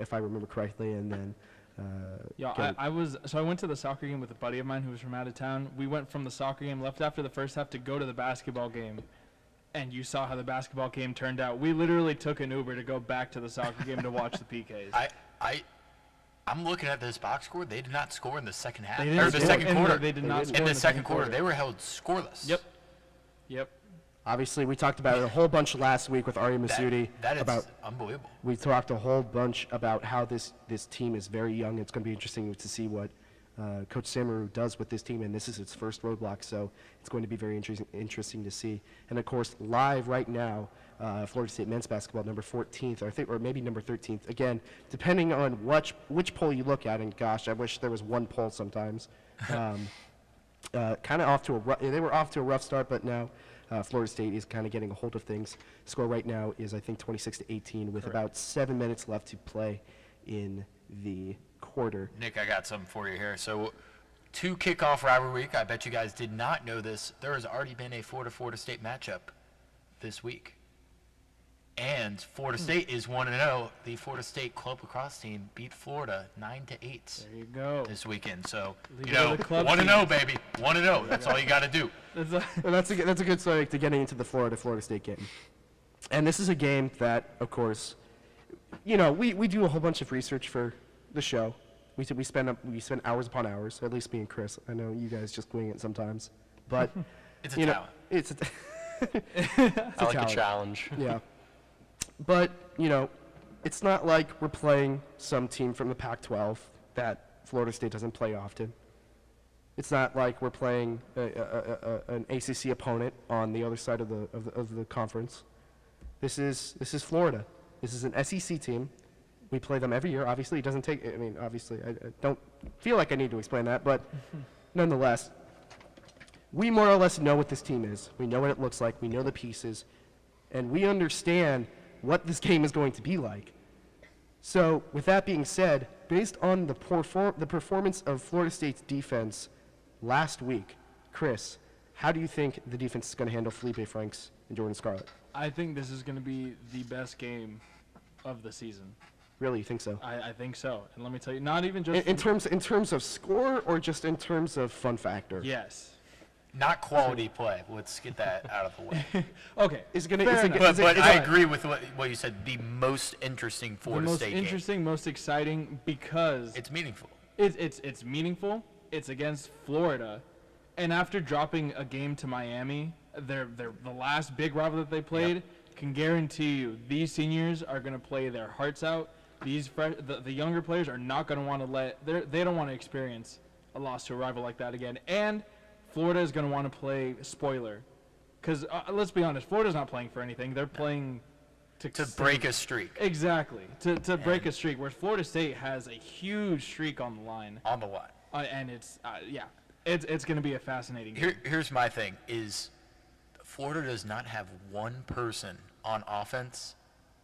if I remember correctly, and then. I went to the soccer game with a buddy of mine who was from out of town. We went from the soccer game, left after the first half to go to the basketball game. And you saw how the basketball game turned out. We literally took an Uber to go back to the soccer game to watch the PKs. I'm looking at this box score. They did not score in the second half. They didn't Or the score second quarter. They did not score in the second quarter. They were held scoreless. Yep. Obviously, we talked about it a whole bunch last week with Ari Masudi. That is about unbelievable. We talked a whole bunch about how this team is very young. It's going to be interesting to see what Coach Samaru does with this team, and this is its first roadblock, so it's going to be very interesting to see. And of course, live right now, Florida State men's basketball, number 14th, I think, or maybe number 13th. Again, depending on which poll you look at, and gosh, I wish there was one poll sometimes. Kind of off to they were off to a rough start, but now Florida State is kind of getting a hold of things. Score right now is, I think, 26-18 with about 7 minutes left to play in the quarter. Nick, I got something for you here. So, 2 kickoff rivalry week. I bet you guys did not know this. There has already been a Florida State matchup this week. And Florida State is 1-0. The Florida State club lacrosse team beat Florida 9-8. There you go. This weekend. So, Leave it to the club 1-0, baby. 1-0. That's all you got to do. And that's a good start to getting into the Florida State game. And this is a game that, of course, we do a whole bunch of research for the show. We spend hours upon hours. At least me and Chris. I know you guys just wing it sometimes, but It's a talent. It's I like a challenge. yeah. But it's not like we're playing some team from the Pac-12 that Florida State doesn't play often. It's not like we're playing an ACC opponent on the other side of the conference. This is Florida. This is an SEC team. We play them every year. Obviously, it doesn't take. I mean, obviously, I don't feel like I need to explain that, but nonetheless, we more or less know what this team is. We know what it looks like. We know the pieces, and we understand what this game is going to be like. So, with that being said, based on the performance of Florida State's defense last week, Chris, how do you think the defense is going to handle Felipe Franks and Jordan Scarlett? I think this is going to be the best game of the season. Really, you think so? I think so. And let me tell you, not even just In terms of score, or just in terms of fun factor? yes. Not quality play. Let's get that out of the way. Okay. But I agree with what you said. The most interesting The Florida most State interesting, most exciting, because game. It's meaningful. it's meaningful. It's against Florida, and after dropping a game to Miami, they're the last big rival that they played. Can guarantee you these seniors are going to play their hearts out. The younger players are not going to want to they don't want to experience a loss to a rival like that again. And Florida is going to want to play spoiler, because let's be honest, Florida's not playing for anything. They're playing to break a streak. Exactly, to break a streak. Where Florida State has a huge streak on the line. On the line. And it's going to be a fascinating game. Here's my thing: is Florida does not have one person on offense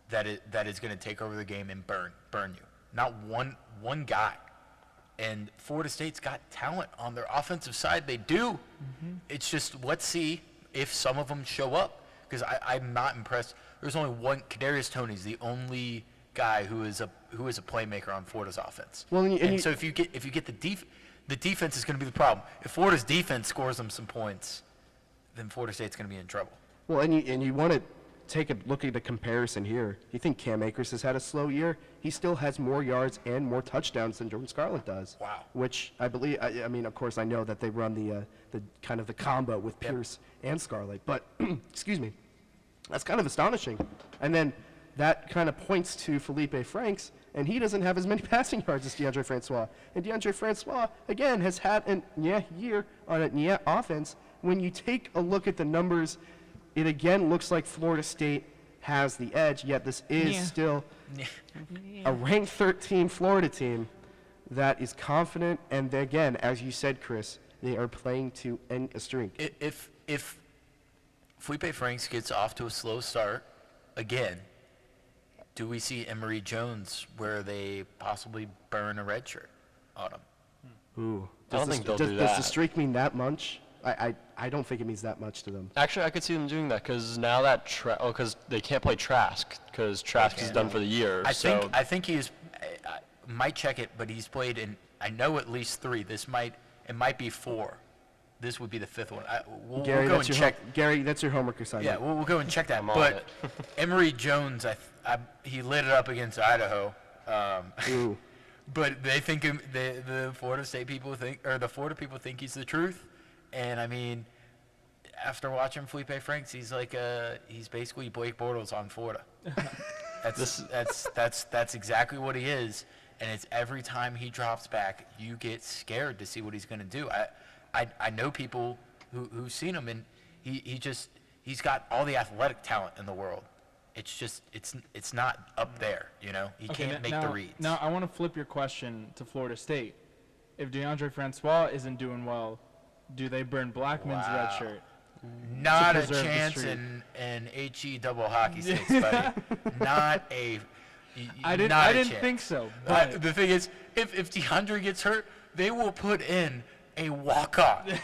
that is going to take over the game and burn you. Not one guy. And Florida State's got talent on their offensive side. They do. Mm-hmm. It's just, let's see if some of them show up, because I'm not impressed. There's only one. Kadarius Toney's the only guy who is a playmaker on Florida's offense. Well, so if you get the defense is going to be the problem. If Florida's defense scores them some points, then Florida State's going to be in trouble. Well, and you want to take a look at the comparison here. You think Cam Akers has had a slow year? He still has more yards and more touchdowns than Jordan Scarlett does. Wow. Which I believe. I mean, of course, I know that they run the kind of the combo with Pierce and Scarlett, but excuse me, that's kind of astonishing. And then that kind of points to Felipe Franks and he doesn't have as many passing yards as DeAndre Francois. And DeAndre Francois, again, has had an year on an offense. When you take a look at the numbers, it again looks like Florida State has the edge, yet this is still a ranked 13 Florida team that is confident, and again, as you said, Chris, they are playing to end a streak. If Felipe Franks gets off to a slow start again, do we see Emory Jones where they possibly burn a red shirt on him? Ooh. I don't think they'll do Does the that. streak mean that much? I don't think it means that much to them. Actually, I could see them doing that because now that because they can't play Trask because Trask is done for the year. I so think he is. I might check it, but he's played in. I know at least 3. It might be 4. This would be the 5th one. We'll Gary, go that's and your check. Gary, that's your homework assignment. Yeah, we'll go and check that. I'm on But it. Emory Jones, he lit it up against Idaho. Ooh. But they think the Florida State people think, or the Florida people think he's the truth. And I mean, after watching Felipe Franks, he's like he's basically Blake Bortles on Florida. That's exactly what he is. And it's every time he drops back, you get scared to see what he's going to do. I know people who've seen him, and he's got all the athletic talent in the world. It's just it's not up there, you know. He can't make the reads. Now I want to flip your question to Florida State. If DeAndre Francois isn't doing well, do they burn Blackman's red Wow. shirt? Not a preserve the chance streak. in HE double hockey sticks, buddy. Not a. I didn't chance. think so. But The thing is, if DeAndre gets hurt, they will put in a walk-on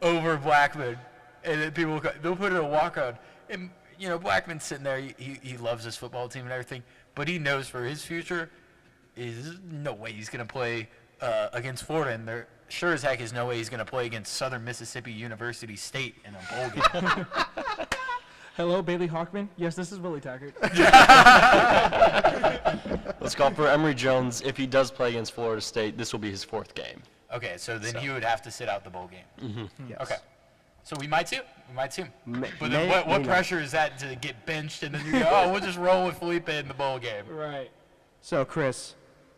over Blackman, and then they'll put in a walk-on. And you know, Blackman's sitting there. He loves his football team and everything, but he knows for his future, is no way he's gonna play against Florida, and there sure as heck is no way he's gonna play against Southern Mississippi University State in a bowl game. hello, Bailey Hawkman. Yes, this is Willie Taggart. let's call for Emory Jones. If he does play against Florida State, this will be his 4th game. Okay, so then he would have to sit out the bowl game. Yes. Okay. So we might too. But may- then what may not. pressure is that to get benched and then you go, oh, we'll just roll with Felipe in the bowl game? Right. So, Chris,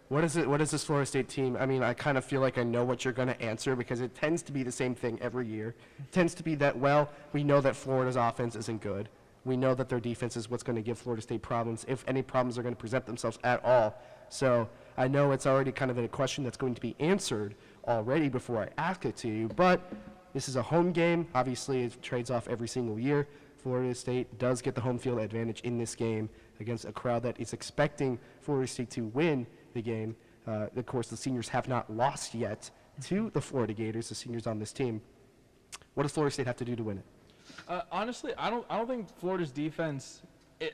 what is this Florida State team? I mean, I kind of feel like I know what you're going to answer because it tends to be the same thing every year. It tends to be that, well, we know that Florida's offense isn't good. We know that their defense is what's going to give Florida State problems, if any problems are going to present themselves at all. So I know it's already kind of a question that's going to be answered already before I ask it to you, but this is a home game. Obviously, it trades off every single year. Florida State does get the home field advantage in this game against a crowd that is expecting Florida State to win the game. Of course, the seniors have not lost yet to the Florida Gators, the seniors on this team. What does Florida State have to do to win it? Honestly, I don't think Florida's defense.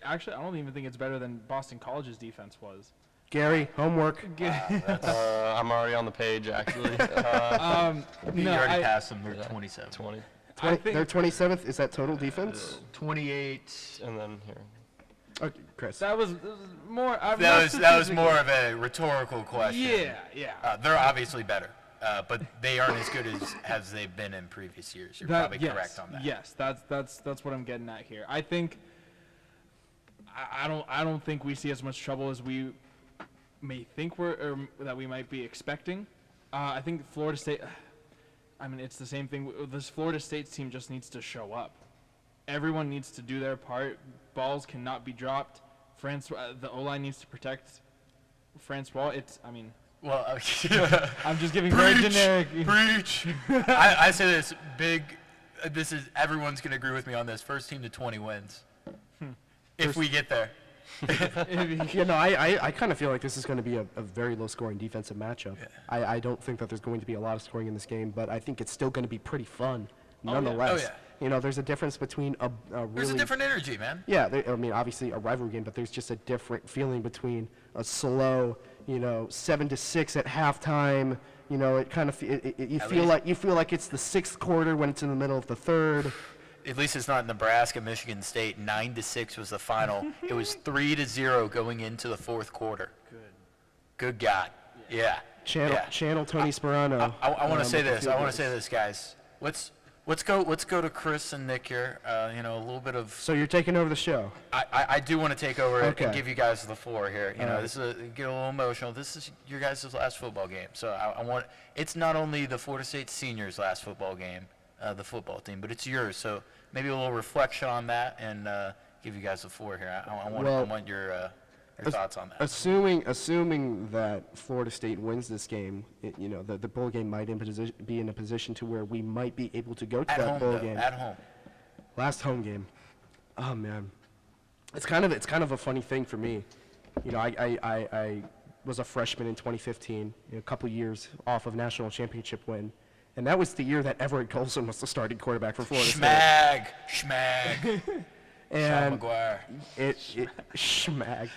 I don't even think it's better than Boston College's defense was. Gary, homework. I'm already on the page, actually. You No, already I- passed them. They're 27. 20. I think They're 27th. Is that total defense? 28. And then here. Okay, Chris. that was more. That was more of a rhetorical question. Yeah. They're obviously better, but they aren't as good as they've been in previous years. You're probably correct on that. Yes, that's what I'm getting at here. I think I don't think we see as much trouble as we may think that we might be expecting. I think Florida State. I mean, it's the same thing. This Florida State team just needs to show up. Everyone needs to do their part. Balls cannot be dropped. The O-line needs to protect Francois. Well, I'm just giving very preach, generic. preach. I say this big. This is everyone's gonna agree with me on this. First team to 20 wins. If we get there. Yeah, no, I kind of feel like this is going to be a very low-scoring defensive matchup. Yeah. I don't think that there's going to be a lot of scoring in this game, but I think it's still going to be pretty fun, nonetheless. Oh, yeah. You know, there's a difference between a really... There's a different energy, man. Yeah, I mean, obviously a rivalry game, but there's just a different feeling between a slow, 7-6 at halftime. You know, it kind of you feel like it's the 6th quarter when it's in the middle of the 3rd. At least it's not Nebraska, Michigan State. 9-6 was the final. It was 3-0 going into the 4th quarter. Good God. Yeah. Channel Tony Sperano. I want to say with the this. field I want goals. to say this, guys. Let's go to Chris and Nick here. A little bit of. So you're taking over the show. I do want to take over Okay. and give you guys the floor here. Alright. This is get a little emotional. This is your guys' last football game, so I want. It's not only the Florida State seniors' last football game, the football team, but it's yours. So maybe a little reflection on that, and give you guys the floor here. I want your thoughts on that. Assuming that Florida State wins this game, the bowl game might be in a position to where we might be able to go to At that home, bowl though. game. At home. Last home game. Oh man, it's kind of a funny thing for me. I was a freshman in 2015, a couple years off of national championship win, and that was the year that Everett Colson was the starting quarterback for Florida State. Schmag. Sean And McGuire. Schmag.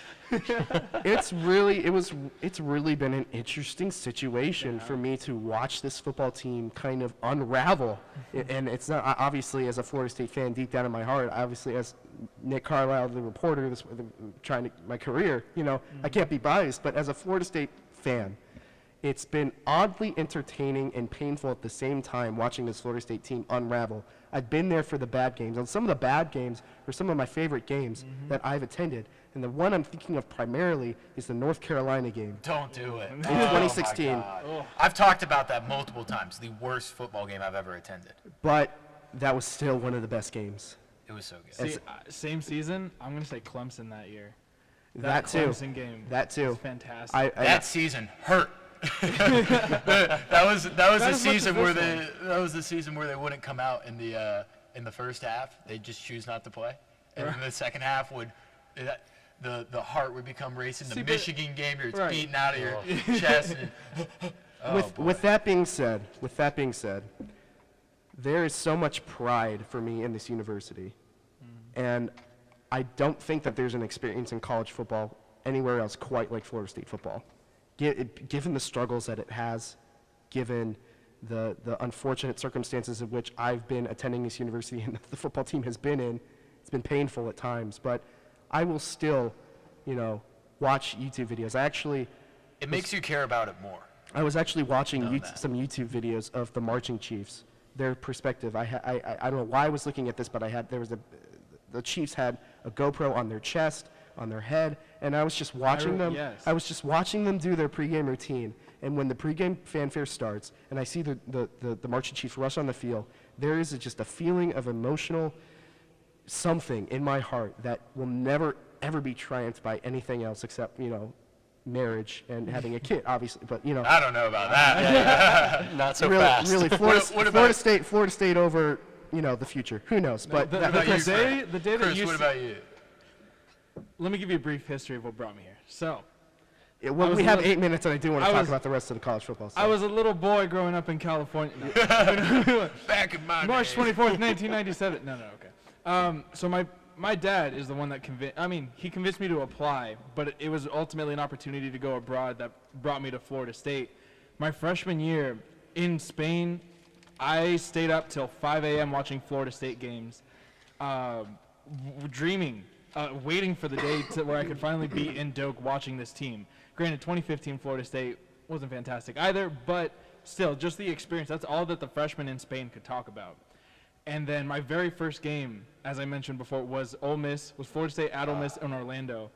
It's really been an interesting situation for me to watch this football team kind of unravel. And it's not obviously, as a Florida State fan, deep down in my heart, obviously as Nick Carlisle, the reporter, trying to my career, I can't be biased, but as a Florida State fan, it's been oddly entertaining and painful at the same time watching this Florida State team unravel. I've been there for the bad games, and some of the bad games are some of my favorite games that I've attended. And the one I'm thinking of primarily is the North Carolina game. Don't do it. In 2016. God. I've talked about that multiple times. The worst football game I've ever attended. But that was still one of the best games. It was so good. See, same season. I'm gonna say Clemson that year. That too. Clemson game. That too. Was fantastic. That season hurt. that was the as much season as where this the season where they wouldn't come out in the first half. They'd just choose not to play, and in the second half the heart would become racing. The Michigan game, you're beating out of your chest. And, with that being said, there is so much pride for me in this university, and I don't think that there's an experience in college football anywhere else quite like Florida State football. Given the struggles that it has, given the unfortunate circumstances in which I've been attending this university and the football team has been in, it's been painful at times, but I will still, watch YouTube videos. it makes you care about it more. I was actually watching some YouTube videos of the marching chiefs, their perspective. I don't know why I was looking at this, but the Chiefs had a GoPro on their chest, on their head, and I was just watching them. Yes. I was just watching them do their pregame routine. And when the pregame fanfare starts, and I see the marching chiefs rush on the field, there is just a feeling of emotional something in my heart that will never ever be triumphed by anything else except marriage and having a kid, obviously. But I don't know about that. Not so really, fast. really, What about- Florida State over the future. Who knows? But The What about you, day Chris? that Chris, you what about you? Let me give you a brief history of what brought me here. So, we have 8 minutes, and I do want to talk about the rest of the college football stuff. I was a little boy growing up in California. Back in my March day. 24th, 1997. No, okay. So my dad is the one that he convinced me to apply, but it was ultimately an opportunity to go abroad that brought me to Florida State. My freshman year in Spain, I stayed up till 5 a.m. watching Florida State games, dreaming, waiting for the day where I could finally be in Doak watching this team. Granted, 2015 Florida State wasn't fantastic either, but still, just the experience, that's all that the freshmen in Spain could talk about. And then my very first game, as I mentioned before, was Florida State at Ole Miss in Orlando.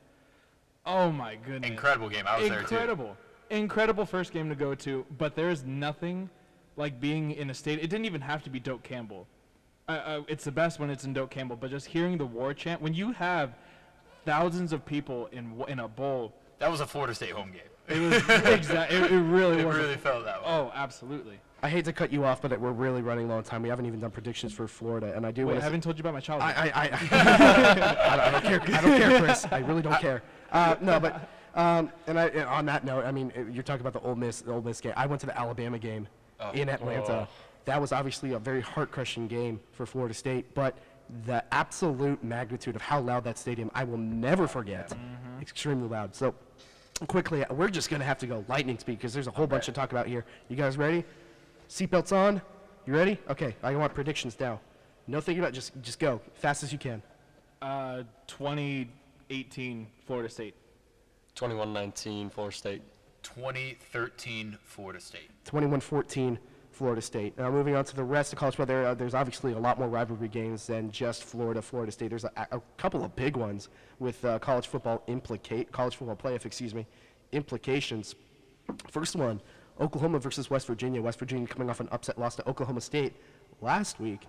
Oh my goodness. Incredible game. I was there too. Incredible first game to go to, but there's nothing like being in a state. It didn't even have to be Doak Campbell. It's the best when it's in Doak Campbell, but just hearing the war chant, when you have thousands of people in a bowl. That was a Florida State home game. It was exactly. It really was. It really felt that way. Oh, absolutely. I hate to cut you off, but we're really running low on time. We haven't even done predictions for Florida, and I do Wait, want I haven't told you about my childhood. I don't care. I don't care, Chris. I really don't care. No, but on that note, I mean, you're talking about the Ole Miss game. I went to the Alabama game in Atlanta. That was obviously a very heart-crushing game for Florida State, but the absolute magnitude of how loud that stadium, I will never forget. Extremely loud. So quickly, we're just going to have to go lightning speed because there's a whole bunch to talk about here. You guys ready? Seatbelts on? You ready? Okay, I want predictions now. No thinking about it, just go. Fast as you can. 2018 Florida State. 21-19 Florida State. 2013 Florida State. 21-14 Florida State. Now moving on to the rest of college football, there's obviously a lot more rivalry games than just Florida State. There's a couple of big ones with college football playoff, implications. First one, Oklahoma versus West Virginia. West Virginia coming off an upset loss to Oklahoma State last week.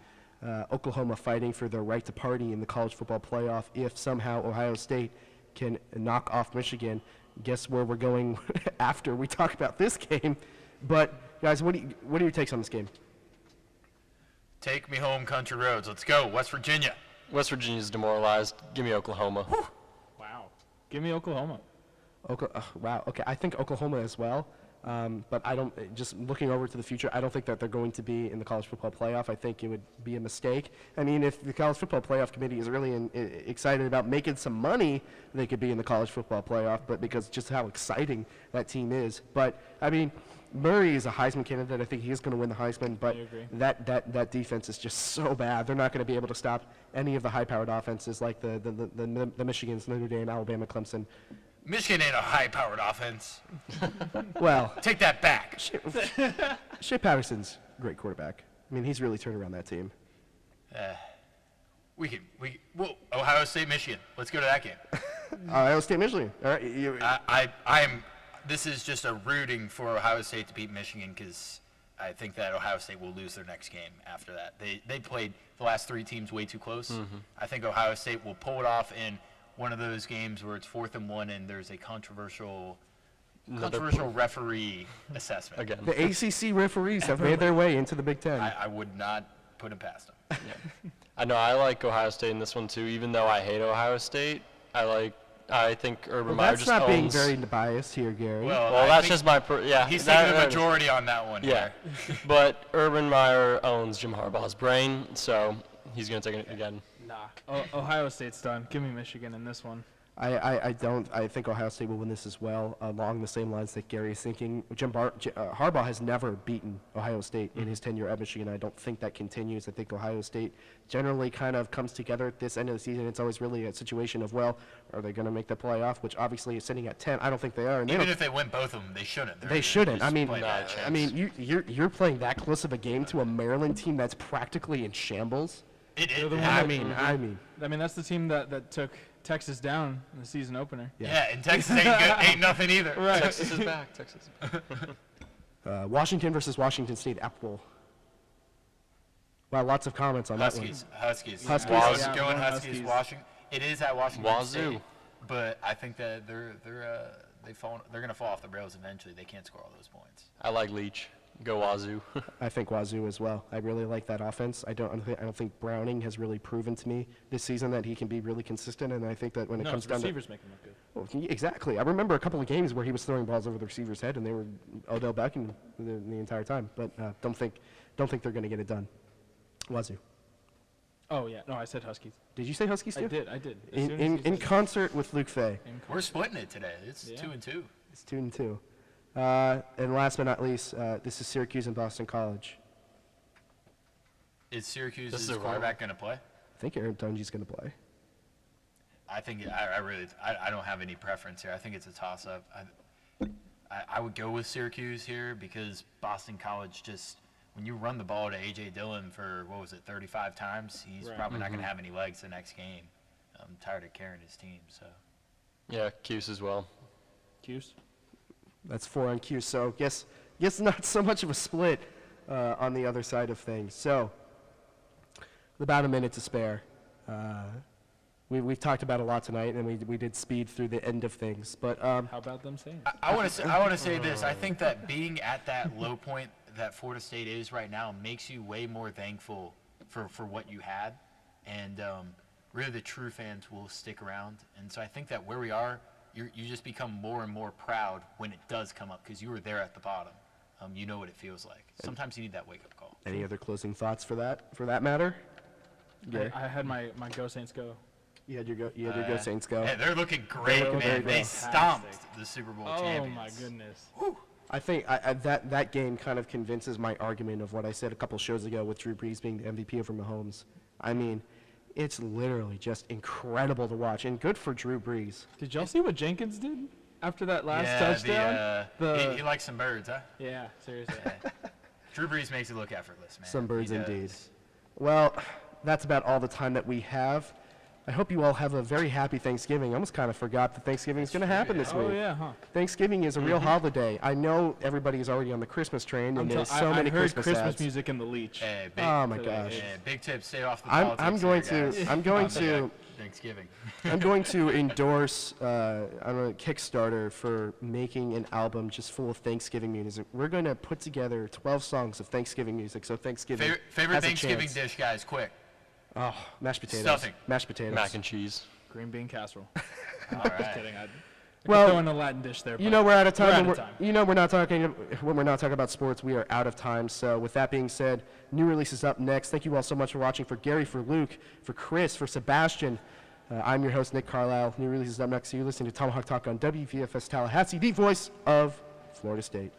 Oklahoma fighting for their right to party in the college football playoff if somehow Ohio State can knock off Michigan. Guess where we're going after we talk about this game. But guys, what are your takes on this game? Take me home, country roads. Let's go, West Virginia. West Virginia's demoralized. Give me Oklahoma. Wow. Give me Oklahoma. Wow. Okay, I think Oklahoma as well. But I don't. Just looking over to the future, I don't think that they're going to be in the college football playoff. I think it would be a mistake. I mean, if the college football playoff committee is really excited about making some money, they could be in the college football playoff. But because just how exciting that team is. But I mean, Murray is a Heisman candidate. I think he is going to win the Heisman. But agree. that defense is just so bad. They're not going to be able to stop any of the high-powered offenses like the Michigans, Notre Dame, Alabama, Clemson. Michigan ain't a high-powered offense. Well, Take that back. Shea Patterson's a great quarterback. I mean, he's really turned around that team. Ohio State, Michigan. Let's go to that game. Ohio State, Michigan. All right. This is just a rooting for Ohio State to beat Michigan because I think that Ohio State will lose their next game after that. They played the last three teams way too close. I think Ohio State will pull it off in one of those games where it's 4th and 1 and there's a controversial referee assessment. Again. The ACC referees have made their way into the Big Ten. I would not put it past them. I know I like Ohio State in this one too, even though I hate Ohio State. I think Urban Meyer That's just not being owns. very biased here, Gary. Well, I that's think just my He's that- taking the majority on that one. Yeah, but Urban Meyer owns Jim Harbaugh's brain, so he's gonna take it again. Nah. Ohio State's done. Give me Michigan in this one. I don't. I think Ohio State will win this as well, along the same lines that Gary is thinking. Harbaugh has never beaten Ohio State in his tenure at Michigan. I don't think that continues. I think Ohio State generally kind of comes together at this end of the season. It's always really a situation of, well, are they going to make the playoff, which obviously is sitting at 10. I don't think they are. And Even if they win both of them, they shouldn't. They shouldn't. I mean, I you're playing that close of a game to a Maryland team that's practically in shambles. I mean, that's the team that took Texas down in the season opener. yeah, and Texas ain't nothing either. Right. Texas is back. Washington versus Washington State Apple Bowl. Wow, lots of comments on that one. Huskies. Huskies. Going Yeah, Huskies. Huskies. Washington. It is at Washington Wazoo. State, but I think that they're going to fall off the rails eventually. They can't score all those points. I like Leach. Go Wazoo. I think Wazoo as well. I really like that offense. I don't think Browning has really proven to me this season that he can be really consistent, and I think that when it comes down receivers make him look good. to exactly, I remember a couple of games where he was throwing balls over the receiver's head, and they were Odell Beckham the entire time. But don't think they're going to get it done. Wazoo. Oh yeah, no, I said Huskies. Did you say Huskies too? I did. As soon as you In said- concert with Luke Fay. We're splitting it today. It's Yeah. 2-2. It's 2-2. And last but not least, this is Syracuse and Boston College. Is This Syracuse's is a quarterback going to play? I think Aaron Tunji's going to play. I think I don't have any preference here. I think it's a toss-up. I would go with Syracuse here because Boston College just when you run the ball to A.J. Dillon for 35 times, he's Right. probably not going to have any legs the next game. I'm tired of carrying his team. So Yeah, Cuse as well. Cuse. That's 4 on Q. So guess not so much of a split on the other side of things. So about a minute to spare. We've talked about a lot tonight, and we did speed through the end of things. But How about them saying? I want to say this. I think that being at that low point that Florida State is right now makes you way more thankful for what you had, and really the true fans will stick around. And so I think that where we are, you just become more and more proud when it does come up because you were there at the bottom. You know what it feels like. Sometimes you need that wake-up call. any other closing thoughts for that matter? Gary? I had my Go Saints Go. You had your Go Saints go. Hey, they're looking great, looking very man. They good. stomped the Super Bowl champions. Oh my goodness. I think that game kind of convinces my argument of what I said a couple shows ago with Drew Brees being the MVP over Mahomes. I mean, it's literally just incredible to watch, and good for Drew Brees. Did y'all see what Jenkins did after that last Yeah, touchdown? he likes some birds, huh? Yeah, seriously. Drew Brees makes it look effortless, man. Some birds He indeed. does. Well, that's about all the time that we have. I hope you all have a very happy Thanksgiving. I almost kind of forgot that Thanksgiving is going to happen this week. Oh yeah, huh? Thanksgiving is a real holiday. I know everybody is already on the Christmas train, and there's so many I heard Christmas Christmas ads. music in the leech. Hey, big, Oh my gosh. yeah, big tip. Stay off the I'm politics going here, to guys. I'm going About to Thanksgiving. I'm going to endorse I don't know, Kickstarter for making an album just full of Thanksgiving music. We're going to put together 12 songs of Thanksgiving music. So Thanksgiving Favorite has a Thanksgiving chance. dish, guys, quick. Oh, mashed potatoes. Stuffing. Mashed potatoes. Mac and cheese. Green bean casserole. All Just right. kidding. I Well, could throw in a Latin dish there. You but know we're out of time. We're when out of we're- time. You know we're not talking when we're not talking about sports. We are out of time. So with that being said, new releases up next. Thank you all so much for watching. For Gary, for Luke, for Chris, for Sebastian. I'm your host Nick Carlisle. New releases up next. So you're listening to Tomahawk Talk on WVFS Tallahassee, the voice of Florida State.